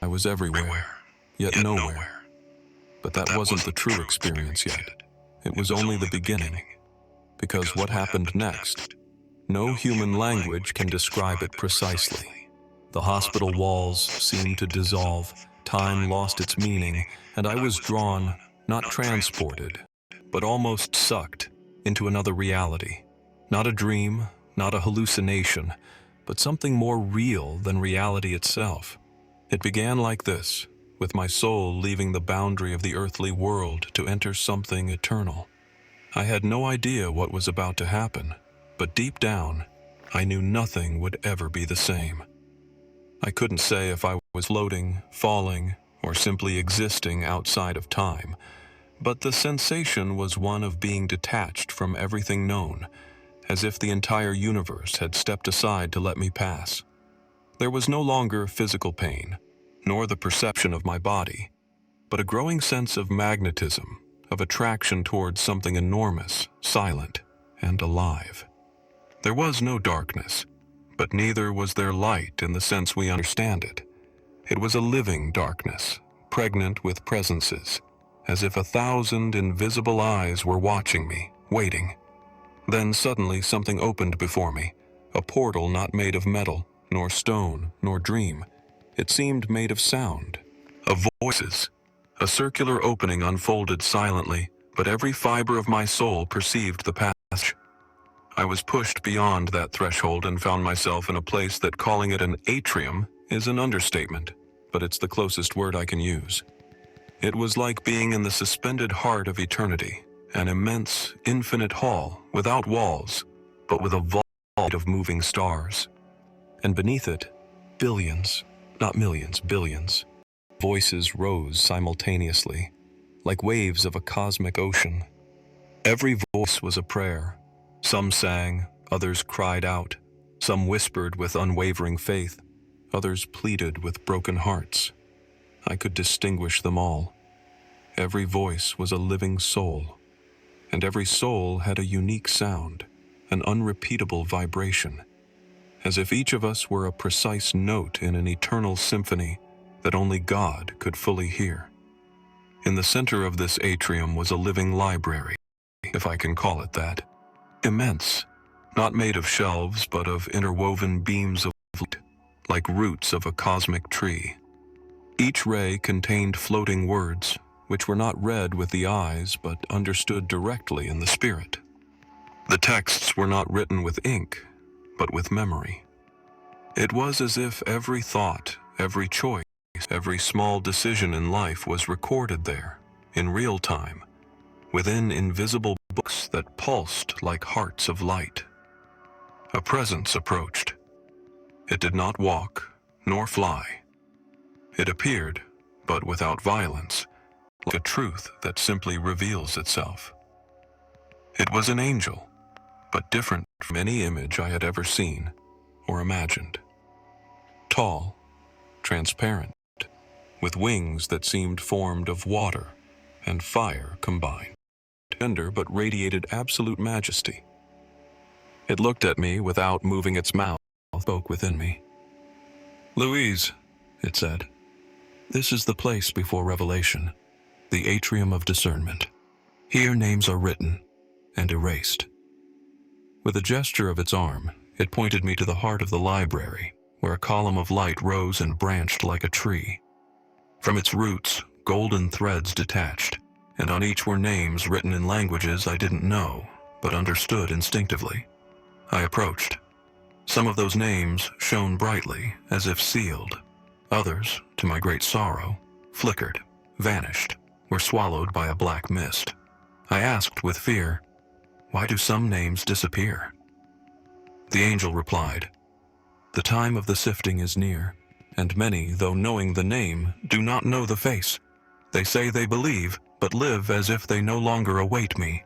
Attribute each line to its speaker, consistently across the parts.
Speaker 1: I was everywhere, yet nowhere. But that wasn't the true experience yet. It was only the beginning. Because what happened next? No human language can describe it precisely. The hospital walls seemed to dissolve, time lost its meaning, and I was drawn, not transported, but almost sucked into another reality. Not a dream, not a hallucination, but something more real than reality itself. It began like this, with my soul leaving the boundary of the earthly world to enter something eternal. I had no idea what was about to happen, but deep down, I knew nothing would ever be the same. I couldn't say if I was floating, falling, or simply existing outside of time, but the sensation was one of being detached from everything known, as if the entire universe had stepped aside to let me pass. There was no longer physical pain, nor the perception of my body, but a growing sense of magnetism, of attraction towards something enormous, silent, and alive. There was no darkness, but neither was there light in the sense we understand it. It was a living darkness, pregnant with presences, as if 1,000 invisible eyes were watching me, waiting. Then suddenly something opened before me, a portal not made of metal, nor stone, nor dream. It seemed made of sound, of voices. A circular opening unfolded silently, but every fiber of my soul perceived the passage. I was pushed beyond that threshold and found myself in a place that calling it an atrium is an understatement, but it's the closest word I can use. It was like being in the suspended heart of eternity, an immense, infinite hall without walls, but with a vault of moving stars. And beneath it, billions, not millions, billions. Voices rose simultaneously, like waves of a cosmic ocean. Every voice was a prayer. Some sang, others cried out. Some whispered with unwavering faith. Others pleaded with broken hearts. I could distinguish them all. Every voice was a living soul, and every soul had a unique sound, an unrepeatable vibration, as if each of us were a precise note in an eternal symphony that only God could fully hear. In the center of this atrium was a living library, if I can call it that. Immense, not made of shelves but of interwoven beams of light, like roots of a cosmic tree. Each ray contained floating words, which were not read with the eyes but understood directly in the spirit. The texts were not written with ink, but with memory. It was as if every thought, every choice, every small decision in life was recorded there, in real time, within invisible books that pulsed like hearts of light. A presence approached. It did not walk, nor fly. It appeared, but without violence, like a truth that simply reveals itself. It was an angel, but different from any image I had ever seen or imagined. Tall, transparent, with wings that seemed formed of water and fire combined. Tender but radiated absolute majesty. It looked at me without moving its mouth, spoke within me. "Louise," it said, "this is the place before revelation, the atrium of discernment. Here names are written and erased." With a gesture of its arm, it pointed me to the heart of the library, where a column of light rose and branched like a tree. From its roots, golden threads detached, and on each were names written in languages I didn't know, but understood instinctively. I approached. Some of those names shone brightly, as if sealed. Others, to my great sorrow, flickered, vanished, were swallowed by a black mist. I asked with fear, "Why do some names disappear?" The angel replied, "The time of the sifting is near, and many, though knowing the name, do not know the face. They say they believe, but live as if they no longer await me."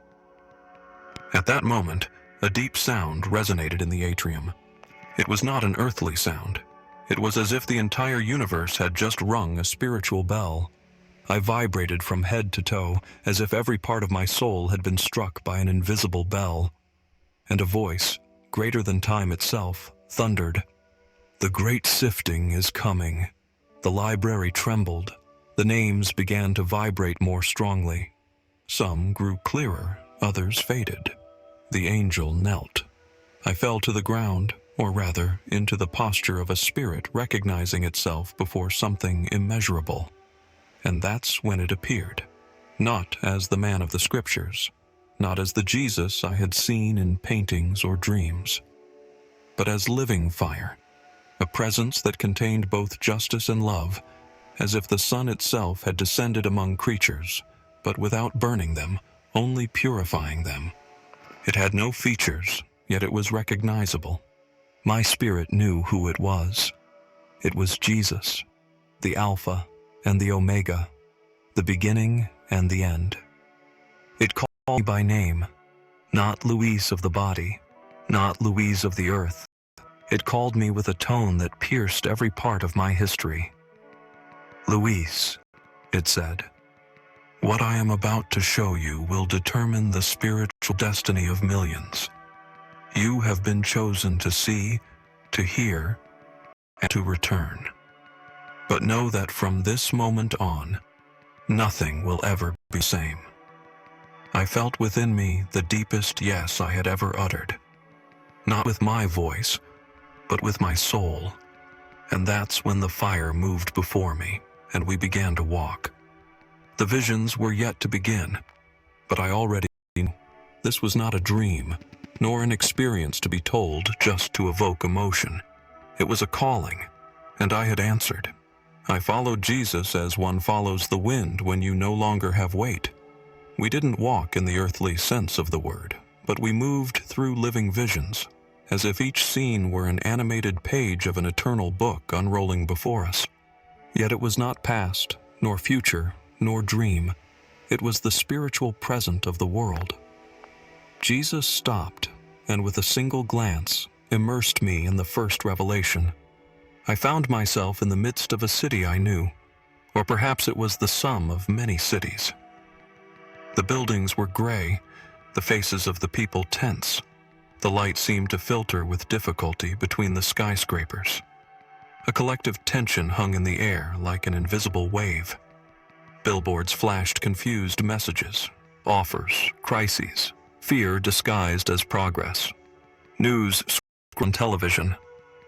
Speaker 1: At that moment, a deep sound resonated in the atrium. It was not an earthly sound. It was as if the entire universe had just rung a spiritual bell. I vibrated from head to toe, as if every part of my soul had been struck by an invisible bell. And a voice, greater than time itself, thundered, "The great sifting is coming. The library trembled. The names began to vibrate more strongly. Some grew clearer, others faded. The angel knelt. I fell to the ground, or rather, into the posture of a spirit recognizing itself before something immeasurable. And that's when it appeared. Not as the man of the scriptures, not as the Jesus I had seen in paintings or dreams, but as living fire, a presence that contained both justice and love, as if the sun itself had descended among creatures, but without burning them, only purifying them. It had no features, yet it was recognizable. My spirit knew who it was. It was Jesus, the Alpha and the Omega, the beginning and the end. It called me by name, not Louise of the body, not Louise of the earth. It called me with a tone that pierced every part of my history. Louise, it said, what I am about to show you will determine the spiritual destiny of millions. You have been chosen to see, to hear, and to return. But know that from this moment on, nothing will ever be the same. I felt within me the deepest yes I had ever uttered. Not with my voice, but with my soul. And that's when the fire moved before me, and we began to walk. The visions were yet to begin, but I already knew this was not a dream, nor an experience to be told just to evoke emotion. It was a calling, and I had answered. I followed Jesus as one follows the wind when you no longer have weight. We didn't walk in the earthly sense of the word, but we moved through living visions, as if each scene were an animated page of an eternal book unrolling before us. Yet it was not past, nor future, nor dream. It was the spiritual present of the world. Jesus stopped, and with a single glance, immersed me in the first revelation. I found myself in the midst of a city I knew, or perhaps it was the sum of many cities. The buildings were gray, the faces of the people tense. The light seemed to filter with difficulty between the skyscrapers. A collective tension hung in the air like an invisible wave. Billboards flashed confused messages, offers, crises, fear disguised as progress. News on television,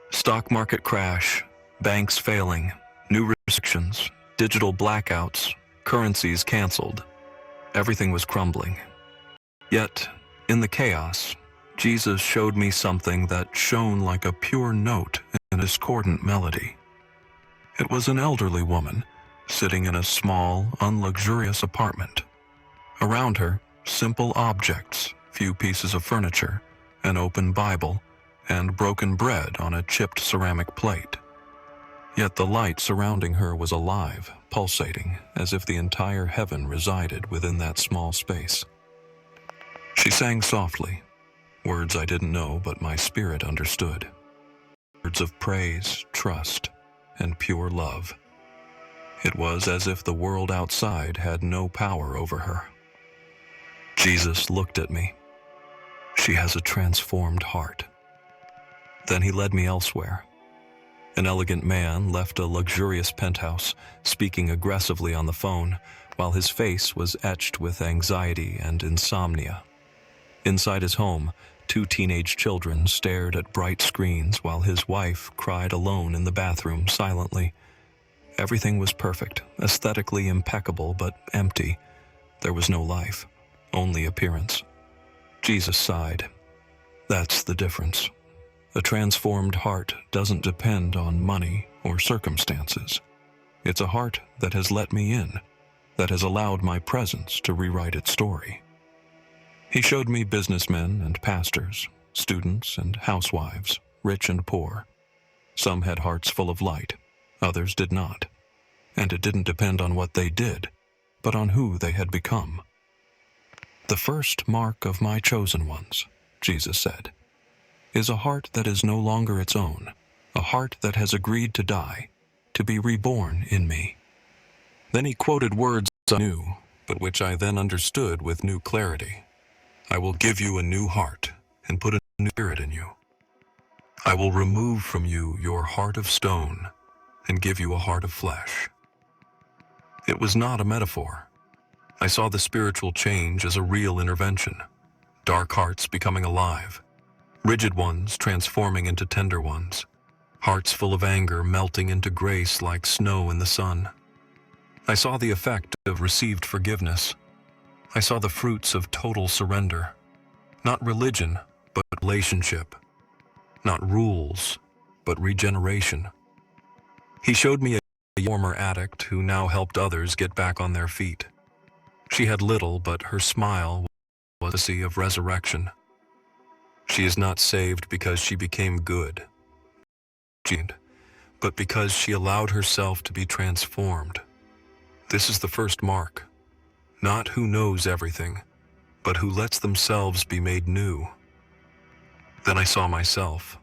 Speaker 1: stock market crash, banks failing, new restrictions, digital blackouts, currencies canceled. Everything was crumbling. Yet, in the chaos, Jesus showed me something that shone like a pure note in a discordant melody. It was an elderly woman, sitting in a small, unluxurious apartment. Around her, simple objects, few pieces of furniture, an open Bible, and broken bread on a chipped ceramic plate. Yet the light surrounding her was alive, pulsating, as if the entire heaven resided within that small space. She sang softly, words I didn't know but my spirit understood. Words of praise, trust, and pure love. It was as if the world outside had no power over her. Jesus looked at me. She has a transformed heart. Then he led me elsewhere. An elegant man left a luxurious penthouse, speaking aggressively on the phone, while his face was etched with anxiety and insomnia. Inside his home, 2 teenage children stared at bright screens while his wife cried alone in the bathroom silently. Everything was perfect, aesthetically impeccable, but empty. There was no life, only appearance. Jesus sighed. That's the difference. A transformed heart doesn't depend on money or circumstances. It's a heart that has let me in, that has allowed my presence to rewrite its story. He showed me businessmen and pastors, students and housewives, rich and poor. Some had hearts full of light, others did not. And it didn't depend on what they did, but on who they had become. The first mark of my chosen ones, Jesus said, is a heart that is no longer its own, a heart that has agreed to die, to be reborn in me. Then he quoted words I knew, but which I then understood with new clarity. I will give you a new heart and put a new spirit in you. I will remove from you your heart of stone and give you a heart of flesh. It was not a metaphor. I saw the spiritual change as a real intervention. Dark hearts becoming alive, rigid ones transforming into tender ones, hearts full of anger melting into grace like snow in the sun. I saw the effect of received forgiveness. I saw the fruits of total surrender. Not religion, but relationship. Not rules, but regeneration. He showed me a former addict who now helped others get back on their feet. She had little, but her smile was a sea of resurrection. She is not saved because she became good, but because she allowed herself to be transformed. This is the first mark. Not who knows everything, but who lets themselves be made new. Then I saw myself,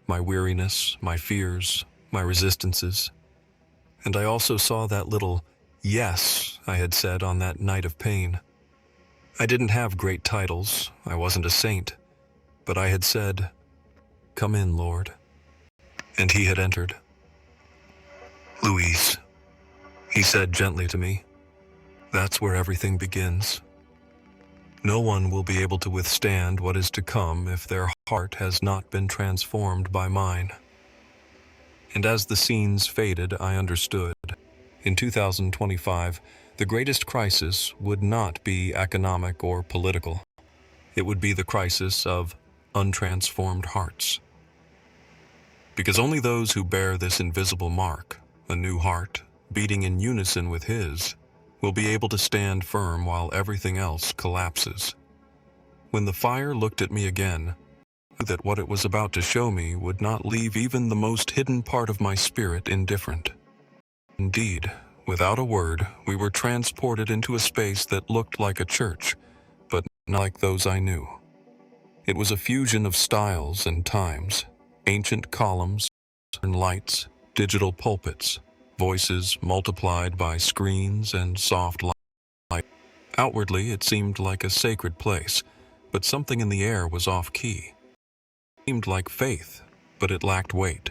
Speaker 1: my weariness, my fears, my resistances, and I also saw that little yes I had said on that night of pain. I didn't have great titles, I wasn't a saint, but I had said, "Come in, Lord." And he had entered. "Louise," he said gently to me, "that's where everything begins. No one will be able to withstand what is to come if their heart has not been transformed by mine." And as the scenes faded, I understood. In 2025, the greatest crisis would not be economic or political. It would be the crisis of untransformed hearts. Because only those who bear this invisible mark, a new heart, beating in unison with his, will be able to stand firm while everything else collapses. When the fire looked at me again, I knew that what it was about to show me would not leave even the most hidden part of my spirit indifferent. Indeed, without a word, we were transported into a space that looked like a church, but not like those I knew. It was a fusion of styles and times, ancient columns and lights, digital pulpits, voices multiplied by screens and soft light. Outwardly, it seemed like a sacred place, but something in the air was off-key. It seemed like faith, but it lacked weight.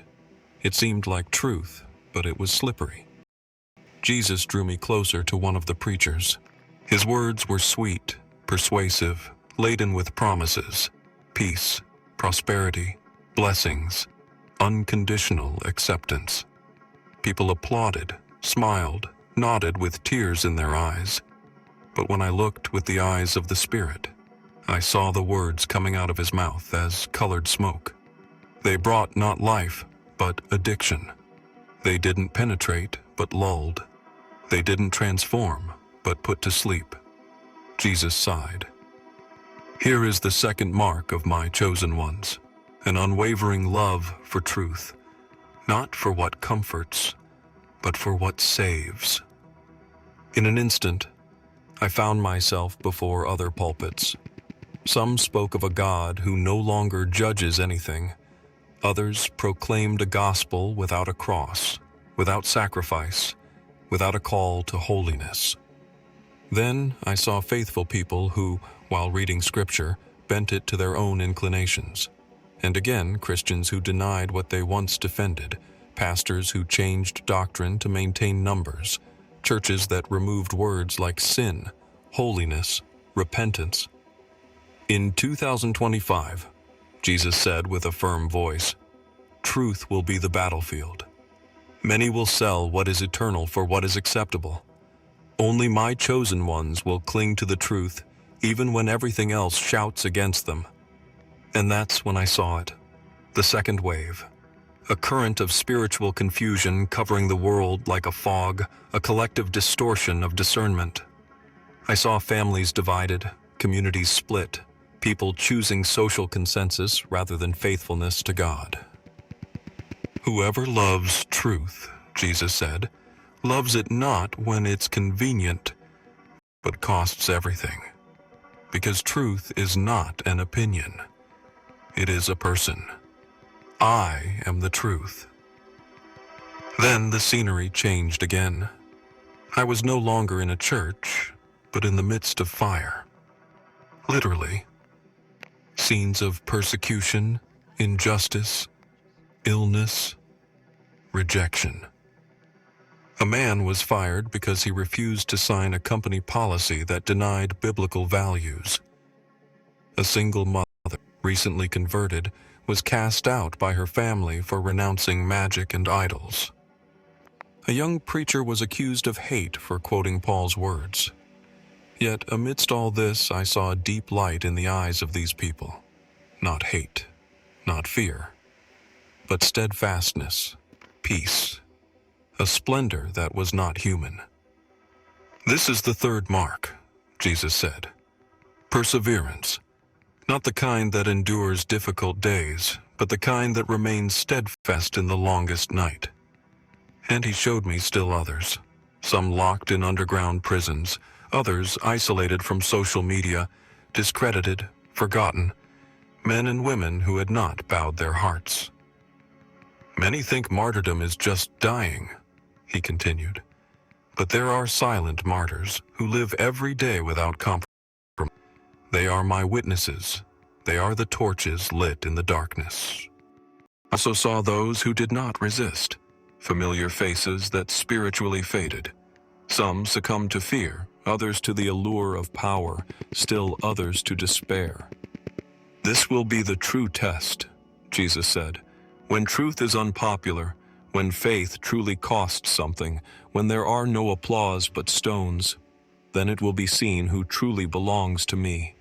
Speaker 1: It seemed like truth, but it was slippery. Jesus drew me closer to one of the preachers. His words were sweet, persuasive, laden with promises, peace, prosperity, blessings, unconditional acceptance. People applauded, smiled, nodded with tears in their eyes. But when I looked with the eyes of the Spirit, I saw the words coming out of his mouth as colored smoke. They brought not life, but addiction. They didn't penetrate, but lulled. They didn't transform, but put to sleep. Jesus sighed. Here is the second mark of my chosen ones, an unwavering love for truth, not for what comforts, but for what saves. In an instant, I found myself before other pulpits. Some spoke of a God who no longer judges anything. Others proclaimed a gospel without a cross, without sacrifice, without a call to holiness. Then I saw faithful people who, while reading scripture, bent it to their own inclinations. And again, Christians who denied what they once defended, pastors who changed doctrine to maintain numbers, churches that removed words like sin, holiness, repentance. In 2025, Jesus said with a firm voice, "Truth will be the battlefield. Many will sell what is eternal for what is acceptable. Only my chosen ones will cling to the truth, even when everything else shouts against them." And that's when I saw it, the second wave. A current of spiritual confusion covering the world like a fog, a collective distortion of discernment. I saw families divided, communities split, people choosing social consensus rather than faithfulness to God. Whoever loves truth, Jesus said, loves it not when it's convenient, but costs everything. Because truth is not an opinion. It is a person. I am the truth. Then the scenery changed again. I was no longer in a church, but in the midst of fire. Literally. Scenes of persecution, injustice, illness, rejection. A man was fired because he refused to sign a company policy that denied biblical values. A single mother, recently converted, was cast out by her family for renouncing magic and idols. A young preacher was accused of hate for quoting Paul's words. Yet amidst all this, I saw a deep light in the eyes of these people. Not hate, not fear, but steadfastness, peace, a splendor that was not human. This is the third mark, Jesus said. Perseverance. Not the kind that endures difficult days, but the kind that remains steadfast in the longest night. And he showed me still others, some locked in underground prisons, others isolated from social media, discredited, forgotten, men and women who had not bowed their hearts. Many think martyrdom is just dying, he continued, but there are silent martyrs who live every day without compromise. They are my witnesses. They are the torches lit in the darkness. I also saw those who did not resist, familiar faces that spiritually faded. Some succumbed to fear, others to the allure of power, still others to despair. This will be the true test, Jesus said. When truth is unpopular, when faith truly costs something, when there are no applause but stones, then it will be seen who truly belongs to me.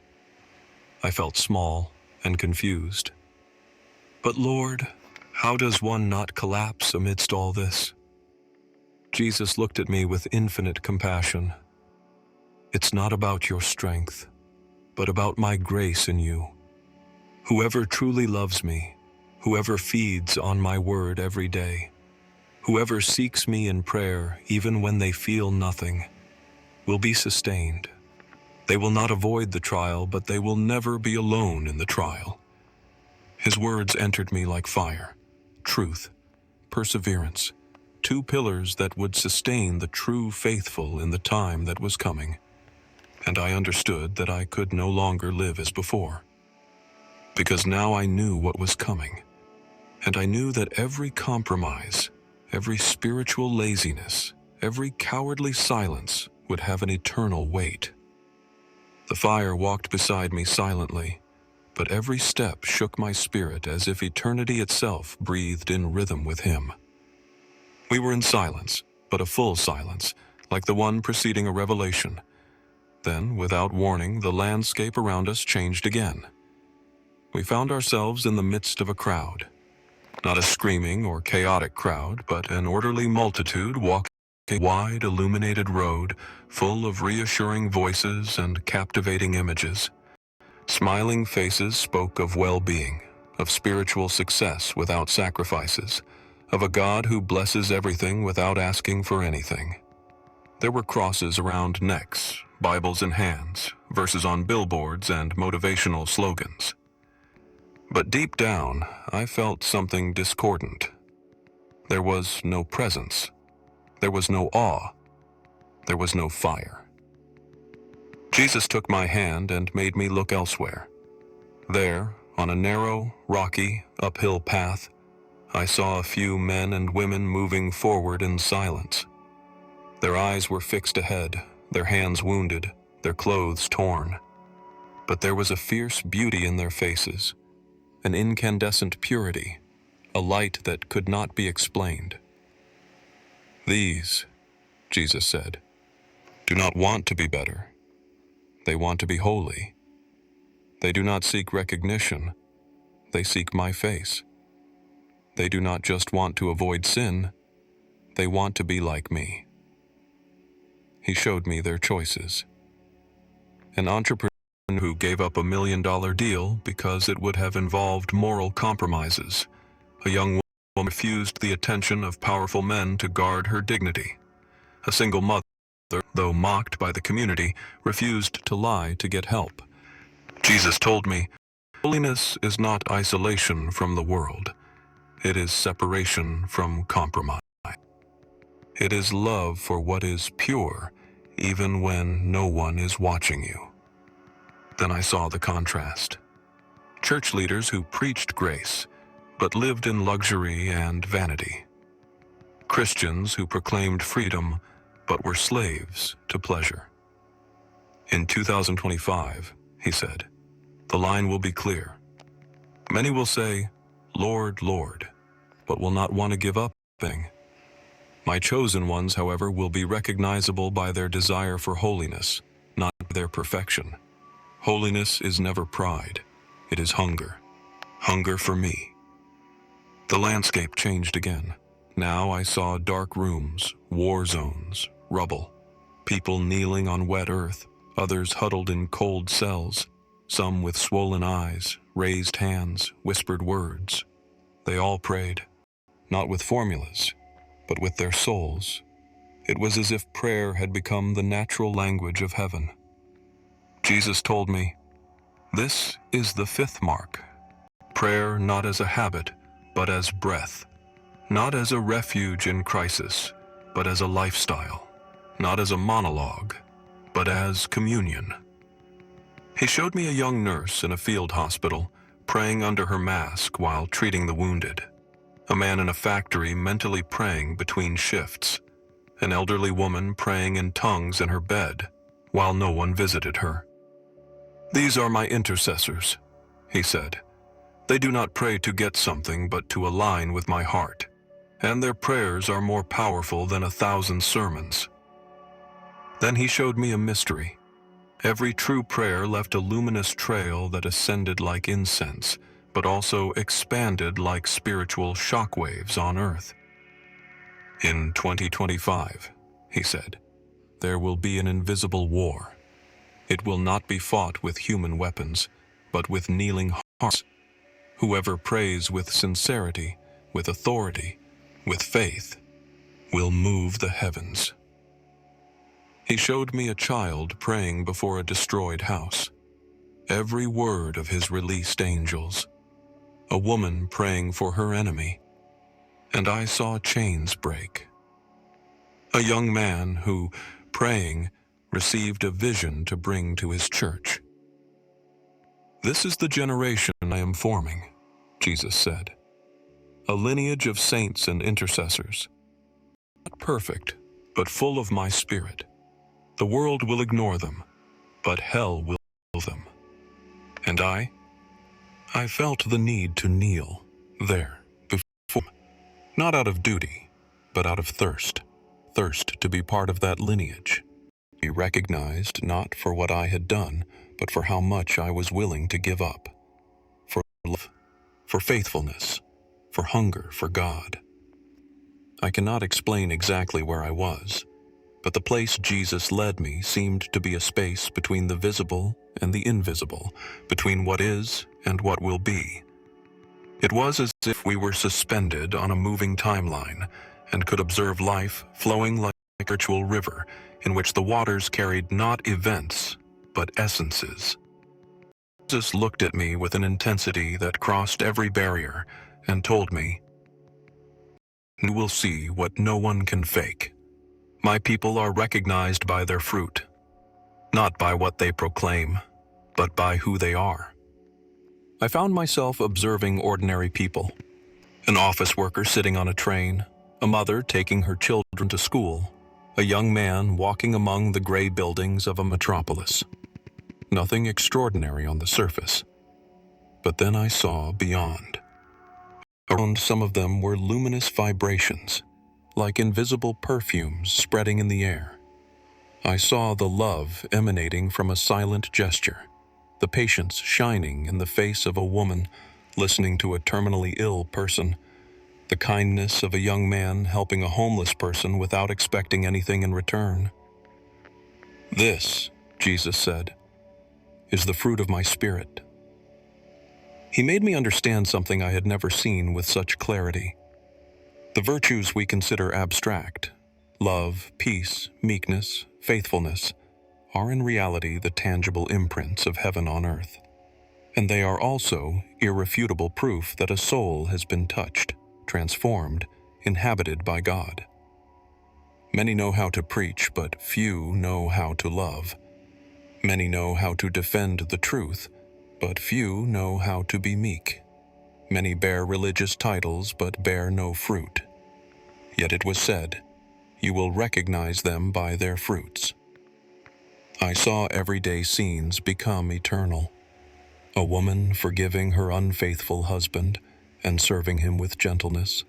Speaker 1: I felt small and confused. But Lord, how does one not collapse amidst all this? Jesus looked at me with infinite compassion. It's not about your strength, but about my grace in you. Whoever truly loves me, whoever feeds on my word every day, whoever seeks me in prayer even when they feel nothing, will be sustained. They will not avoid the trial, but they will never be alone in the trial. His words entered me like fire. Truth, perseverance, two pillars that would sustain the true faithful in the time that was coming. And I understood that I could no longer live as before. Because now I knew what was coming. And I knew that every compromise, every spiritual laziness, every cowardly silence would have an eternal weight. The fire walked beside me silently, but every step shook my spirit as if eternity itself breathed in rhythm with him. We were in silence, but a full silence, like the one preceding a revelation. Then, without warning, the landscape around us changed again. We found ourselves in the midst of a crowd. Not a screaming or chaotic crowd, but an orderly multitude walking a wide, illuminated road full of reassuring voices and captivating images. Smiling faces spoke of well-being, of spiritual success without sacrifices, of a God who blesses everything without asking for anything. There were crosses around necks, Bibles in hands, verses on billboards, and motivational slogans. But deep down, I felt something discordant. There was no presence. There was no awe. There was no fire. Jesus took my hand and made me look elsewhere. There, on a narrow, rocky, uphill path, I saw a few men and women moving forward in silence. Their eyes were fixed ahead, their hands wounded, their clothes torn. But there was a fierce beauty in their faces, an incandescent purity, a light that could not be explained. These, Jesus said, do not want to be better. They want to be holy. They do not seek recognition. They seek my face. They do not just want to avoid sin. They want to be like me. He showed me their choices. An entrepreneur who gave up $1 million deal because it would have involved moral compromises. A young woman refused the attention of powerful men to guard her dignity. A single mother, though mocked by the community, refused to lie to get help. Jesus told me, holiness is not isolation from the world. It is separation from compromise. It is love for what is pure, even when no one is watching you. Then I saw the contrast. Church leaders who preached grace, but lived in luxury and vanity. Christians who proclaimed freedom but were slaves to pleasure. In 2025, he said, the line will be clear. Many will say, Lord, Lord, but will not want to give up anything. My chosen ones, however, will be recognizable by their desire for holiness, not their perfection. Holiness is never pride. It is hunger. Hunger for me. The landscape changed again. Now I saw dark rooms, war zones, rubble. People kneeling on wet earth, others huddled in cold cells, some with swollen eyes, raised hands, whispered words. They all prayed, not with formulas, but with their souls. It was as if prayer had become the natural language of heaven. Jesus told me, this is the fifth mark. Prayer not as a habit, but as breath. Not as a refuge in crisis, but as a lifestyle. Not as a monologue, but as communion. He showed me a young nurse in a field hospital, praying under her mask while treating the wounded. A man in a factory mentally praying between shifts. An elderly woman praying in tongues in her bed, while no one visited her. These are my intercessors, he said. They do not pray to get something, but to align with my heart. And their prayers are more powerful than 1,000 sermons. Then he showed me a mystery. Every true prayer left a luminous trail that ascended like incense, but also expanded like spiritual shockwaves on earth. In 2025, he said, there will be an invisible war. It will not be fought with human weapons, but with kneeling hearts. Whoever prays with sincerity, with authority, with faith, will move the heavens. He showed me a child praying before a destroyed house. Every word of his released angels. A woman praying for her enemy. And I saw chains break. A young man who, praying, received a vision to bring to his church. This is the generation I am forming, Jesus said. A lineage of saints and intercessors. Not perfect, but full of my spirit. The world will ignore them, but hell will kill them. And I felt the need to kneel there before, not out of duty, but out of thirst to be part of that lineage. Be recognized not for what I had done, but for how much I was willing to give up. For love, for faithfulness, for hunger for God. I cannot explain exactly where I was, but the place Jesus led me seemed to be a space between the visible and the invisible, between what is and what will be. It was as if we were suspended on a moving timeline and could observe life flowing like a spiritual river in which the waters carried not events, but essences. Jesus looked at me with an intensity that crossed every barrier and told me, "You will see what no one can fake. My people are recognized by their fruit, not by what they proclaim, but by who they are." I found myself observing ordinary people. An office worker sitting on a train, a mother taking her children to school, a young man walking among the gray buildings of a metropolis. Nothing extraordinary on the surface. But then I saw beyond. Around some of them were luminous vibrations, like invisible perfumes spreading in the air. I saw the love emanating from a silent gesture, the patience shining in the face of a woman listening to a terminally ill person, the kindness of a young man helping a homeless person without expecting anything in return. "This," Jesus said, "is the fruit of my Spirit." He made me understand something I had never seen with such clarity. The virtues we consider abstract, love, peace, meekness, faithfulness, are in reality the tangible imprints of heaven on earth. And they are also irrefutable proof that a soul has been touched, transformed, inhabited by God. Many know how to preach, but few know how to love. Many know how to defend the truth, but few know how to be meek. Many bear religious titles, but bear no fruit. Yet it was said, "You will recognize them by their fruits." I saw everyday scenes become eternal. A woman forgiving her unfaithful husband and serving him with gentleness.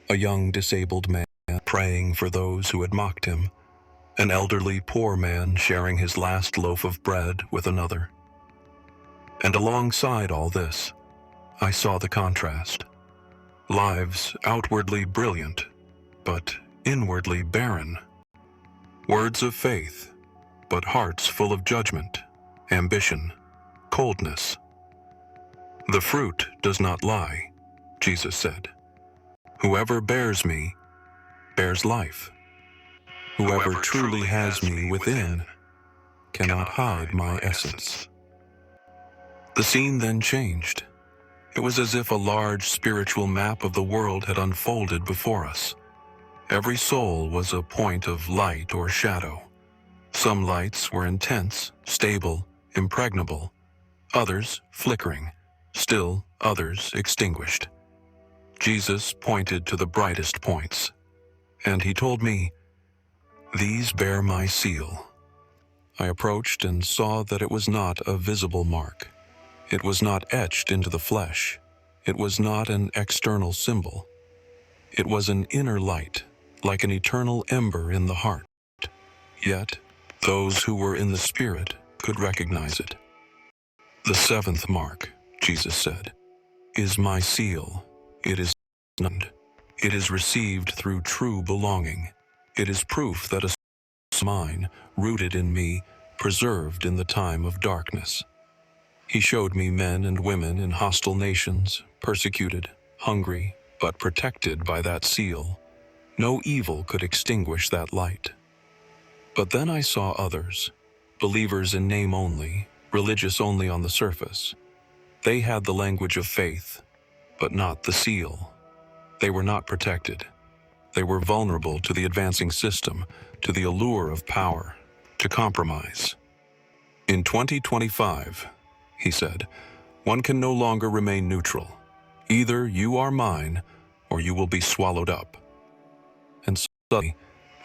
Speaker 1: A young disabled man praying for those who had mocked him. An elderly poor man sharing his last loaf of bread with another. And alongside all this, I saw the contrast. Lives outwardly brilliant, but inwardly barren. Words of faith, but hearts full of judgment, ambition, coldness. "The fruit does not lie," Jesus said. "Whoever bears me, bears life. Whoever truly has me within cannot hide my essence." The scene then changed. It was as if a large spiritual map of the world had unfolded before us. Every soul was a point of light or shadow. Some lights were intense, stable, impregnable. Others flickering, still others extinguished. Jesus pointed to the brightest points, and he told me, "These bear my seal." I approached and saw that it was not a visible mark. It was not etched into the flesh. It was not an external symbol. It was an inner light, like an eternal ember in the heart. Yet, those who were in the Spirit could recognize it. "The seventh mark," Jesus said, "is my seal. It is none. It is received through true belonging. It is proof that a soul is mine, rooted in me, preserved in the time of darkness." He showed me men and women in hostile nations, persecuted, hungry, but protected by that seal. No evil could extinguish that light. But then I saw others, believers in name only, religious only on the surface. They had the language of faith, but not the seal. They were not protected. They were vulnerable to the advancing system, to the allure of power, to compromise. "In 2025, he said, "one can no longer remain neutral. Either you are mine, or you will be swallowed up." And suddenly,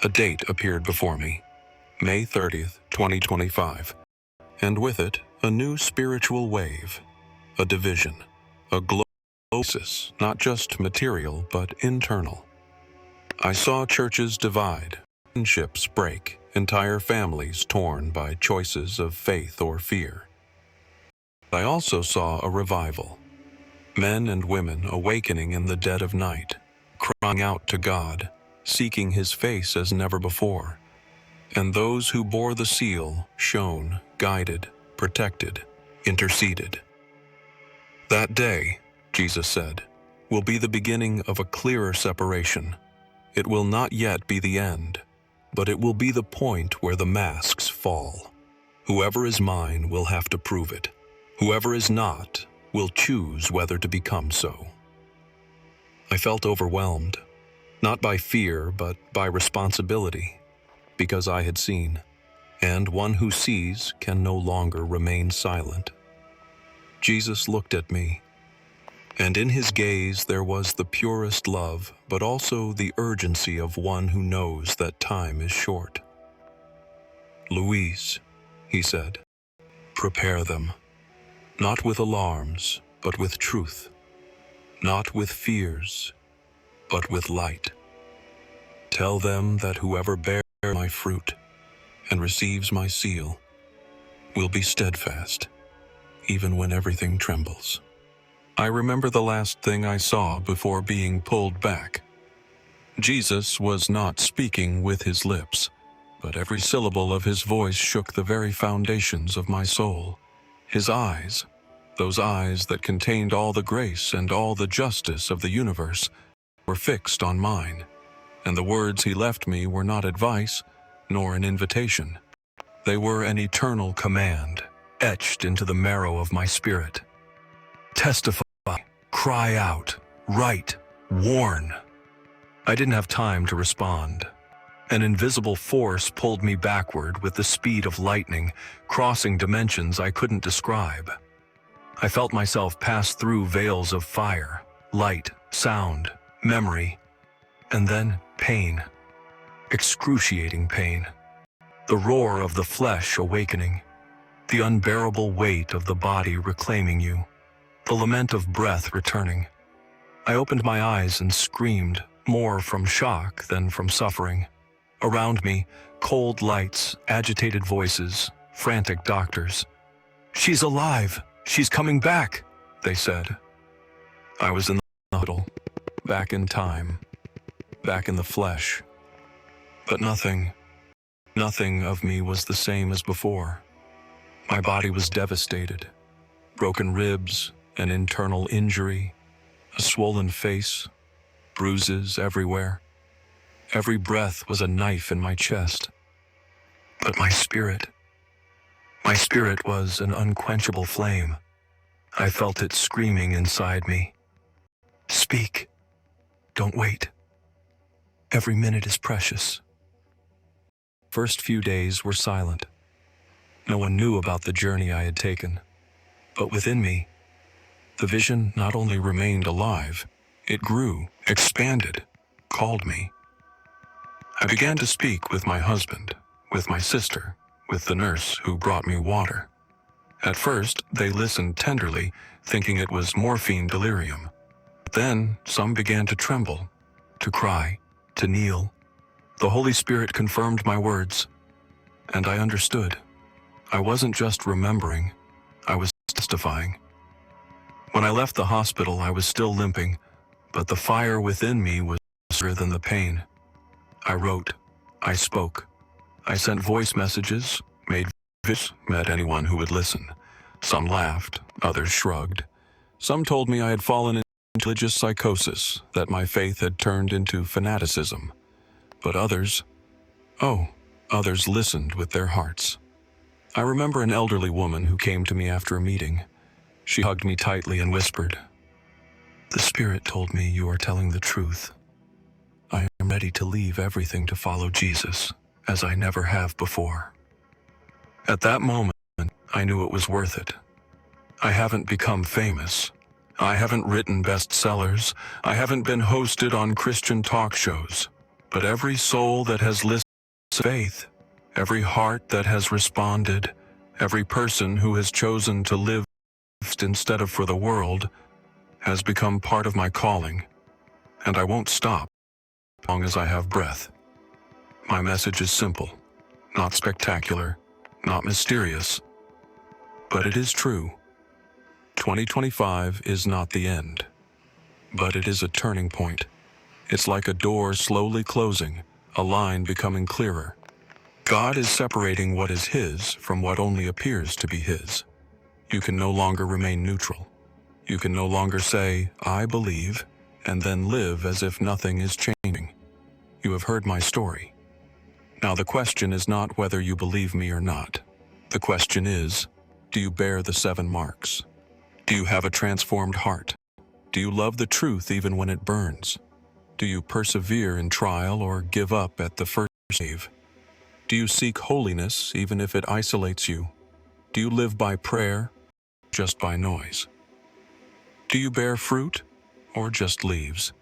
Speaker 1: a date appeared before me, May 30th, 2025, and with it, a new spiritual wave, a division, a global crisis, not just material, but internal. I saw churches divide, friendships break, entire families torn by choices of faith or fear. I also saw a revival, men and women awakening in the dead of night, crying out to God, seeking His face as never before. And those who bore the seal shone, guided, protected, interceded. "That day," Jesus said, "will be the beginning of a clearer separation. It will not yet be the end, but it will be the point where the masks fall. Whoever is mine will have to prove it. Whoever is not will choose whether to become so." I felt overwhelmed, not by fear, but by responsibility, because I had seen, and one who sees can no longer remain silent. Jesus looked at me, and in his gaze there was the purest love, but also the urgency of one who knows that time is short. "Louise," he said, "prepare them. Not with alarms, but with truth. Not with fears, but with light. Tell them that whoever bears my fruit and receives my seal will be steadfast, even when everything trembles." I remember the last thing I saw before being pulled back. Jesus was not speaking with his lips, but every syllable of his voice shook the very foundations of my soul. His eyes, those eyes that contained all the grace and all the justice of the universe, were fixed on mine, and the words he left me were not advice, nor an invitation. They were an eternal command, etched into the marrow of my spirit. Testify, cry out, write, warn. I didn't have time to respond. An invisible force pulled me backward with the speed of lightning, crossing dimensions I couldn't describe. I felt myself pass through veils of fire, light, sound, memory,
Speaker 2: And then pain. Excruciating pain. The roar of the flesh awakening. The unbearable weight of the body reclaiming you. The lament of breath returning. I opened my eyes and screamed, more from shock than from suffering. Around me, cold lights, agitated voices, frantic doctors. "She's alive! She's coming back!" they said. I was in the hospital, back in time, back in the flesh. But nothing of me was the same as before. My body was devastated. Broken ribs, an internal injury, a swollen face, bruises everywhere. Every breath was a knife in my chest. But my spirit was an unquenchable flame. I felt it screaming inside me. "Speak. Don't wait. Every minute is precious." First few days were silent. No one knew about the journey I had taken. But within me, the vision not only remained alive, it grew, expanded, called me. I began to speak with my husband, with my sister, with the nurse who brought me water. At first, they listened tenderly, thinking it was morphine delirium. Then, some began to tremble, to cry, to kneel. The Holy Spirit confirmed my words, and I understood. I wasn't just remembering, I was testifying. When I left the hospital, I was still limping, but the fire within me was greater than the pain. I wrote, I spoke, I sent voice messages, made videos, met anyone who would listen. Some laughed, others shrugged. Some told me I had fallen into religious psychosis, that my faith had turned into fanaticism. But others listened with their hearts. I remember an elderly woman who came to me after a meeting. She hugged me tightly and whispered, "The Spirit told me you are telling the truth. I am ready to leave everything to follow Jesus, as I never have before." At that moment, I knew it was worth it. I haven't become famous. I haven't written bestsellers. I haven't been hosted on Christian talk shows. But every soul that has listened to faith, every heart that has responded, every person who has chosen to live instead of for the world, has become part of my calling. And I won't stop as long as I have breath. My message is simple, not spectacular, not mysterious, but it is true. 2025 is not the end, but it is a turning point. It's like a door slowly closing, a line becoming clearer. God is separating what is His from what only appears to be His. You can no longer remain neutral. You can no longer say, "I believe," and then live as if nothing is changing. You have heard my story. Now the question is not whether you believe me or not. The question is, do you bear the 7 marks? Do you have a transformed heart? Do you love the truth even when it burns? Do you persevere in trial or give up at the first wave? Do you seek holiness even if it isolates you? Do you live by prayer, just by noise? Do you bear fruit or just leaves?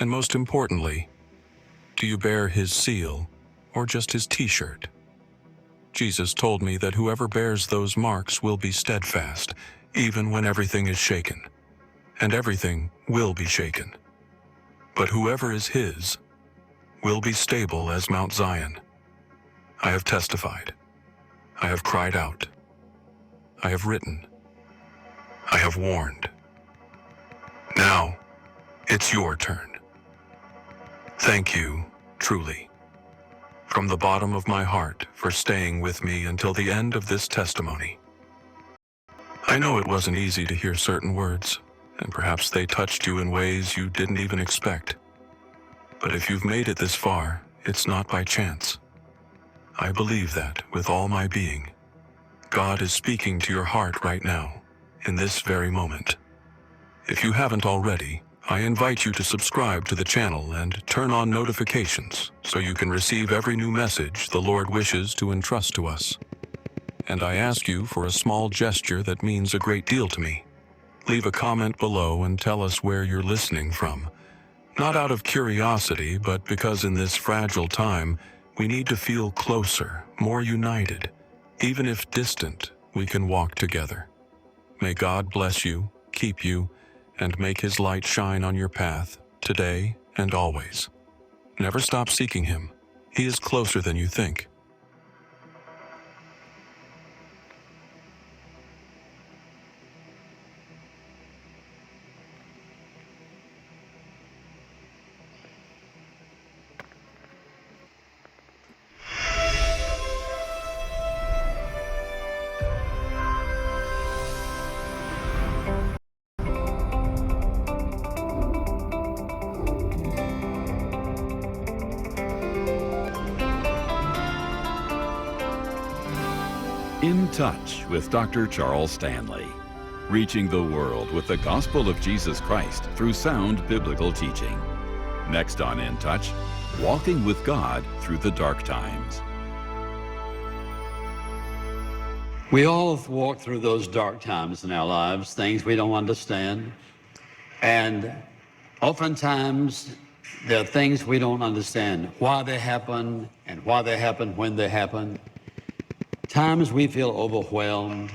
Speaker 2: And most importantly, do you bear His seal or just His t-shirt? Jesus told me that whoever bears those marks will be steadfast, even when everything is shaken. And everything will be shaken. But whoever is His will be stable as Mount Zion. I have testified. I have cried out. I have written. I have warned. Now, it's your turn. Thank you, truly, from the bottom of my heart for staying with me until the end of this testimony. I know it wasn't easy to hear certain words, and perhaps they touched you in ways you didn't even expect. But if you've made it this far, it's not by chance. I believe that with all my being. God is speaking to your heart right now, in this very moment. If you haven't already, I invite you to subscribe to the channel and turn on notifications so you can receive every new message the Lord wishes to entrust to us. And I ask you for a small gesture that means a great deal to me. Leave a comment below and tell us where you're listening from. Not out of curiosity, but because in this fragile time, we need to feel closer, more united. Even if distant, we can walk together. May God bless you, keep you, and make His light shine on your path, today and always. Never stop seeking Him. He is closer than you think.
Speaker 3: In Touch with Dr. Charles Stanley, reaching the world with the gospel of Jesus Christ through sound biblical teaching. Next on In Touch, walking with God through the dark times.
Speaker 4: We all walk through those dark times in our lives, things we don't understand. And oftentimes, there are things we don't understand, why they happen and why they happen when they happen. Times we feel overwhelmed,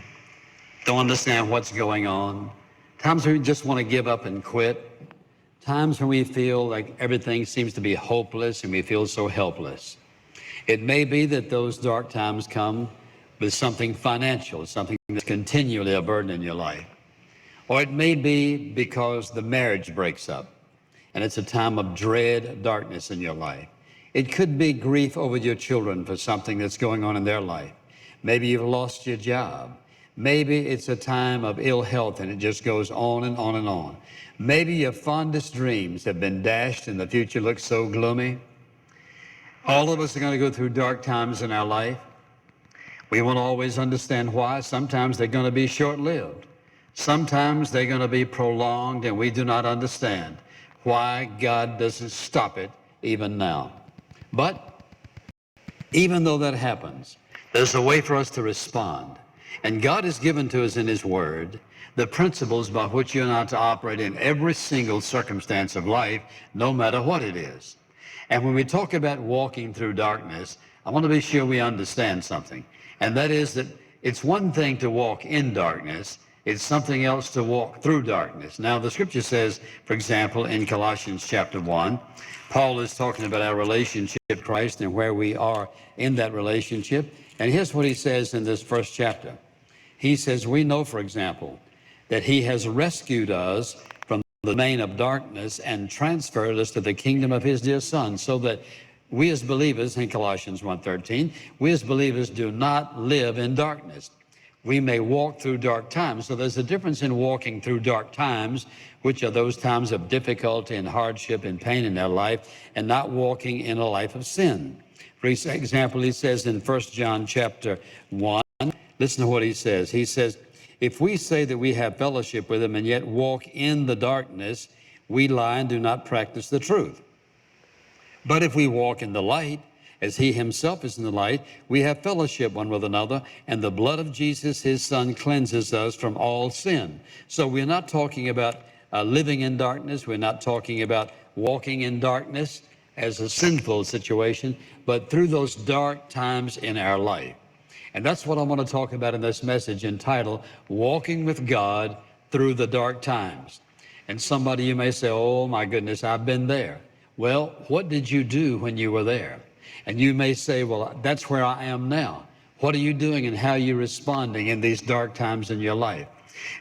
Speaker 4: don't understand what's going on. Times we just want to give up and quit. Times when we feel like everything seems to be hopeless and we feel so helpless. It may be that those dark times come with something financial, something that's continually a burden in your life. Or it may be because the marriage breaks up and it's a time of dread, darkness in your life. It could be grief over your children for something that's going on in their life. Maybe you've lost your job. Maybe it's a time of ill health and it just goes on and on and on. Maybe your fondest dreams have been dashed and the future looks so gloomy. All of us are going to go through dark times in our life. We won't always understand why. Sometimes they're going to be short-lived. Sometimes they're going to be prolonged and we do not understand why God doesn't stop it even now. But even though that happens, there's a way for us to respond. And God has given to us in His Word the principles by which you're not to operate in every single circumstance of life, no matter what it is. And when we talk about walking through darkness, I want to be sure we understand something. And that is that it's one thing to walk in darkness, it's something else to walk through darkness. Now, the Scripture says, for example, in Colossians chapter 1, Paul is talking about our relationship with Christ and where we are in that relationship. And here's what he says in this first chapter. He says, we know, for example, that He has rescued us from the domain of darkness and transferred us to the kingdom of His dear Son, so that we as believers, in Colossians 1:13, we as believers do not live in darkness. We may walk through dark times. So there's a difference in walking through dark times, which are those times of difficulty and hardship and pain in their life, and not walking in a life of sin. For example, he says in 1 John chapter 1, listen to what he says. He says, if we say that we have fellowship with Him and yet walk in the darkness, we lie and do not practice the truth. But if we walk in the light, as He Himself is in the light, we have fellowship one with another, and the blood of Jesus, His Son, cleanses us from all sin. So we're not talking about living in darkness. We're not talking about walking in darkness as a sinful situation, but through those dark times in our life. And that's what I want to talk about in this message entitled, Walking with God Through the Dark Times. And somebody, you may say, oh my goodness, I've been there. Well, what did you do when you were there? And you may say, well, that's where I am now. What are you doing and how are you responding in these dark times in your life?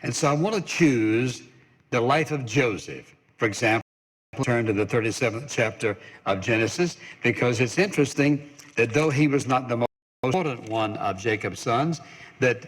Speaker 4: And so I want to choose the life of Joseph. For example, turn to the 37th chapter of Genesis, because it's interesting that though he was not the most important one of Jacob's sons, that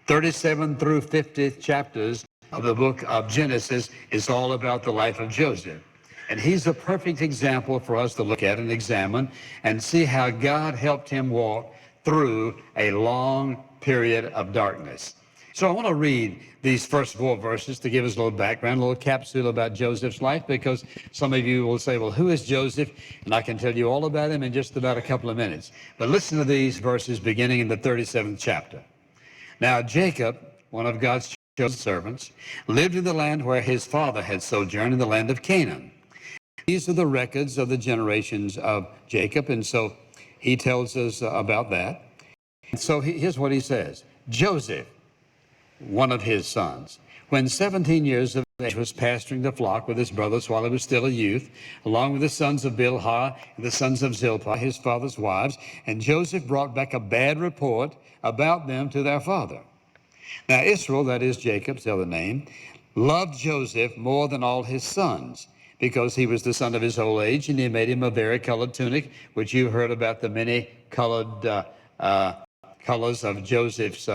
Speaker 4: 37 through 50 chapters of the book of Genesis is all about the life of Joseph. And he's a perfect example for us to look at and examine and see how God helped him walk through a long period of darkness. So I want to read these first 4 verses to give us a little background, a little capsule about Joseph's life, because some of you will say, well, who is Joseph? And I can tell you all about him in just about a couple of minutes. But listen to these verses beginning in the 37th chapter. Now Jacob, one of God's chosen servants, lived in the land where his father had sojourned, in the land of Canaan. These are the records of the generations of Jacob, and so he tells us about that. And so here's what he says. Joseph, one of his sons, when 17 years of age, was pasturing the flock with his brothers while he was still a youth, along with the sons of Bilhah and the sons of Zilpah, his father's wives, and Joseph brought back a bad report about them to their father. Now Israel, that is Jacob's other name, loved Joseph more than all his sons, because he was the son of his old age, and he made him a varicolored tunic, which you heard about the many colored colors of Joseph's